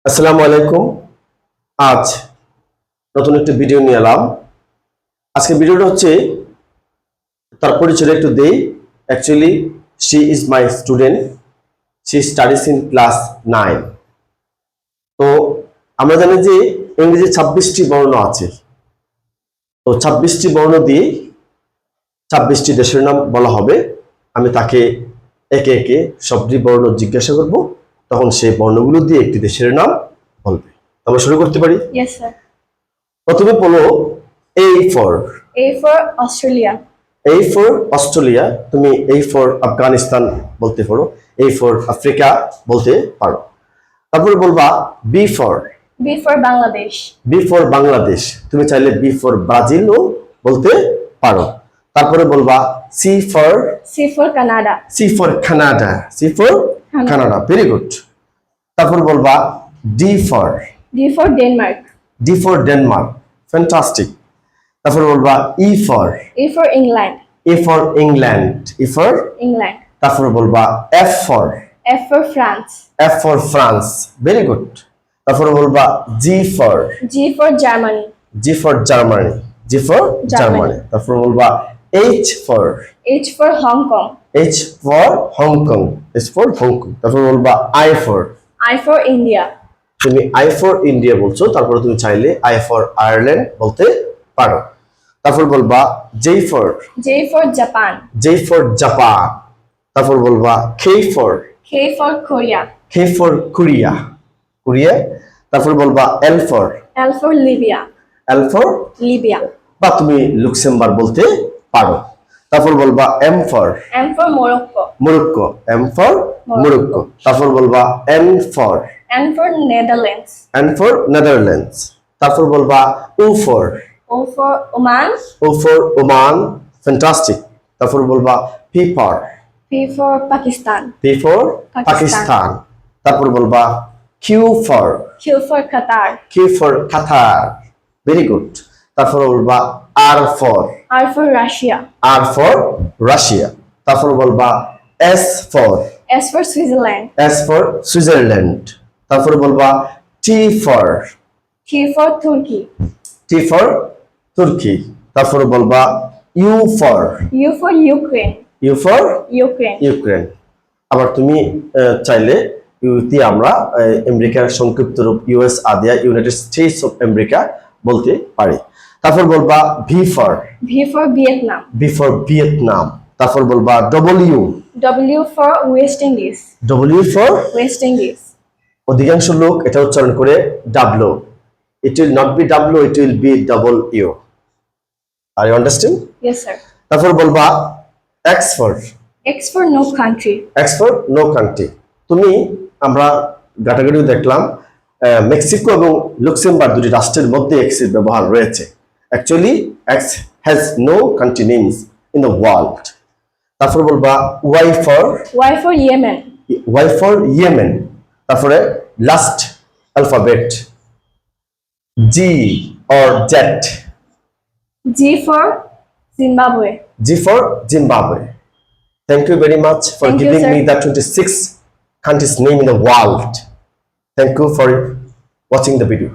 আসসালামু আলাইকুম। আজ নতুন একটি ভিডিও নিয়ে এলাম। আজকে ভিডিওটা হচ্ছে তার পরিচয় একটু দেই। Actually she is my student, she studies in class 9। তো আমরা জানি যে ইংরেজি 26টি বর্ণ আছে। তো 26টি বর্ণ দিয়ে 26টি দেশের নাম বলা হবে। আমি তাকে একে একে সবটি বর্ণ জিজ্ঞাসা করব, তখন সেই বর্ণগুলো দিয়ে একটি দেশের নাম বলবে। আমরা শুরু করতে পারি। Yes, sir. প্রথমে বলো A for A for Australia. Australia. তুমি A ফর আফগানিস্তান বলতে পারো, A ফর আফ্রিকা বলতে পারো। তারপরে বলবা B for B for Bangladesh. Bangladesh. তুমি চাইলে B ফর ব্রাজিলও বলতে পারো। তারপরে বলবা C for Canada. Canada. Canada, very good. তারপর বলবা D for D for Denmark. Denmark, fantastic. তারপর বলবা E for E for England. England, England. তারপর বলবা F for F for France. France, very good. তারপর বলবা G for G for Germany. Germany, Germany. তারপর বলবা H for H for Hong Kong. Hong Kong, তারপর বলবা I for I for India. তুমি I for India বলছো, তারপরে তুমি চাইলে I ফর আয়ারল্যান্ড বলতে পারো। তারপর বলবা J ফর Japan. জাপান। তারপর বলবা K for K for Korea. Korea, তারপর বলবা L for L for Libya. Libya. বা তুমি লুক্সেমবার্গ বলতে পারো। তারপর বলবা M for M for Morocco. Morocco, Morocco. তারপর বলবা N for N for Netherlands. Netherlands. তারপর বলবা O for O for Oman. Oman, fantastic. তারপর বলবা P for P for Pakistan. Pakistan. তারপর বলবা Q for Q for Qatar. Qatar, very good. তারপর বলবা R for R for Russia. Russia. তারপর বলবা S for S for Switzerland. Switzerland. তারপর বলবা T for T for Turkey. তুর্কি। তারপর বলবা U for U for Ukraine. Ukraine. Ukraine. আবার তুমি চাইলে ইউতে আমরা আমেরিকার সংক্ষিপ্ত রূপ US আদিয়া ইউনাইটেড স্টেটস অফ আমেরিকা বলতে পারি। তারপর বলবা V ফর Vietnam. ভিয়েতনাম। তারপর বলবা W for West Indies. For West Indies. অধিকাংশ লোক এটা উচ্চারণ করে W. It will not be W, it will be W. Are you understand? Yes, sir. তারপর বলবা X for X for no country. No country. তুমি আমরা ঘাটাঘাটি দেখলাম মেক্সিকো এবং লুক্সেমবার্গ দুটি রাষ্ট্রের মধ্যে এক্স এর ব্যবহার রয়েছে। Actually X has no country names in the world. তারপর বলবা Y for Yemen. ইয়েমেন। তারপরে last alphabet G or Z. G for Zimbabwe. Zimbabwe. Thank you very much for Thank you, giving sir. me the 26 countries name in the world. Thank you for watching the video.